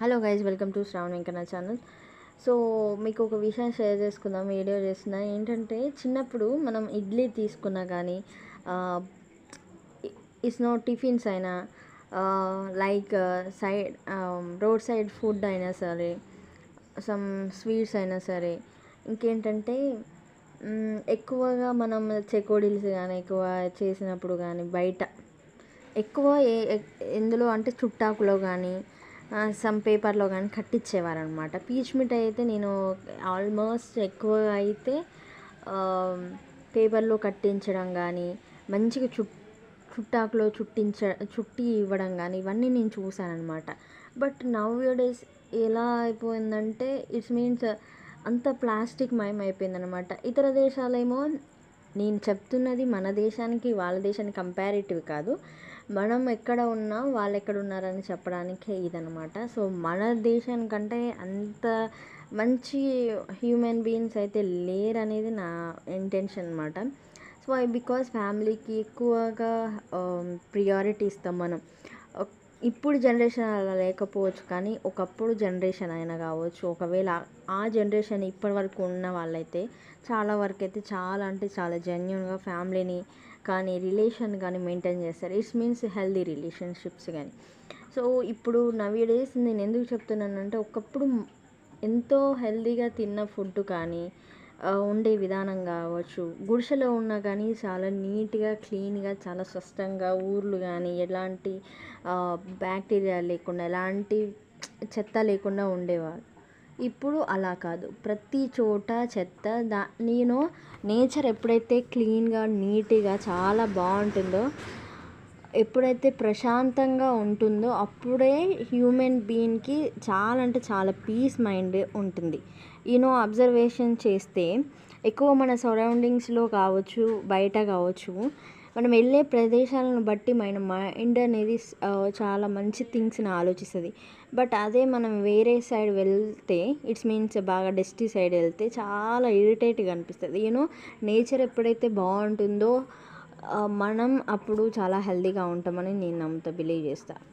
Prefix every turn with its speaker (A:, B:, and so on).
A: Hello guys, welcome to Shravan Venkanna channel. So మీకు ఒక విషయం షేర్ చేసుకుందాం, వీడియో చేస్తున్నా. ఏంటంటే చిన్నప్పుడు మనం ఇడ్లీ తీసుకున్నా కానీ ఇస్నో టిఫిన్స్ అయినా like side road side food అయినా సరే, సమ్ స్వీట్స్ అయినా సరే, ఇంకేంటంటే ఎక్కువగా మనం చెకోడీల్స్ కానీ ఎక్కువ చేసినప్పుడు కానీ బయట ఎక్కువ ఎందులో అంటే చుట్టాకులో కానీ సమ్ పేపర్లో కానీ కట్టించేవారనమాట. పీచ్ మిఠాయి అయితే నేను ఆల్మోస్ట్ ఎక్కువగా అయితే పేపర్లో కట్టించడం కానీ మంచిగా చుట్టాకులో చుట్టి ఇవ్వడం కానీ ఇవన్నీ నేను చూశానమాట. బట్ నవ్ డేస్ ఎలా అయిపోయిందంటే ఇట్స్ మీన్స్ అంత ప్లాస్టిక్ మయం అయిపోయిందనమాట. ఇతర దేశాలేమో, నేను చెప్తున్నది మన దేశానికి వాళ్ళ దేశానికి కంపారిటివ్ కాదు, మనం ఎక్కడ ఉన్నాం వాళ్ళు ఎక్కడ ఉన్నారని చెప్పడానికే ఇదనమాట. సో మన దేశానికంటే అంత మంచి హ్యూమన్ బీయింగ్స్ అయితే లేరు అనేది నా ఇంటెన్షన్ అనమాట. సో బికాస్ ఫ్యామిలీకి ఎక్కువగా ప్రియారిటీ ఇస్తాం మనం. ఇప్పుడు జనరేషన్ అలా లేకపోవచ్చు, కానీ ఒకప్పుడు జనరేషన్ అయినా కావచ్చు. ఒకవేళ ఆ జనరేషన్ ఇప్పటి వరకు ఉన్న వాళ్ళైతే చాలా వరకు అయితే చాలా అంటే చాలా జెన్యున్గా ఫ్యామిలీని కానీ రిలేషన్ కానీ మెయింటైన్ చేస్తారు. ఇట్స్ మీన్స్ హెల్దీ రిలేషన్షిప్స్ కానీ. సో ఇప్పుడు నవ్వేడేస్ నేను ఎందుకు చెప్తున్నానంటే, ఒకప్పుడు ఎంతో హెల్దీగా తిన్న ఫుడ్ కానీ ఉండే విధానం కావచ్చు, గుడిసెలో ఉన్నా కానీ చాలా నీట్గా క్లీన్గా చాలా స్పష్టంగా ఊర్లు కానీ ఎలాంటి బ్యాక్టీరియా లేకుండా ఎలాంటి చెత్త లేకుండా ఉండేవారు. ఇప్పుడు అలా కాదు, ప్రతి చోట చెత్త. నేను నేచర్ ఎప్పుడైతే క్లీన్గా నీట్గా చాలా బాగుంటుందో, ఎప్పుడైతే ప్రశాంతంగా ఉంటుందో అప్పుడే హ్యూమన్ బీయింగ్కి చాలా అంటే చాలా పీస్ మైండ్ ఉంటుంది. అబ్జర్వేషన్ చేస్తే ఎక్కువ మన సరౌండింగ్స్లో కావచ్చు, బయట కావచ్చు, మనం వెళ్ళే ప్రదేశాలను బట్టి మన మైండ్ అనేది చాలా మంచి థింగ్స్ని ఆలోచిస్తుంది. బట్ అదే మనం వేరే సైడ్ వెళ్తే, ఇట్స్ మీన్స్ బాగా డస్టీ సైడ్ వెళ్తే చాలా ఇరిటేట్గా అనిపిస్తుంది. నేచర్ ఎప్పుడైతే బాగుంటుందో మనం అప్పుడు చాలా హెల్తీగా ఉంటామని నేను బిలీవ్ చేస్తాను.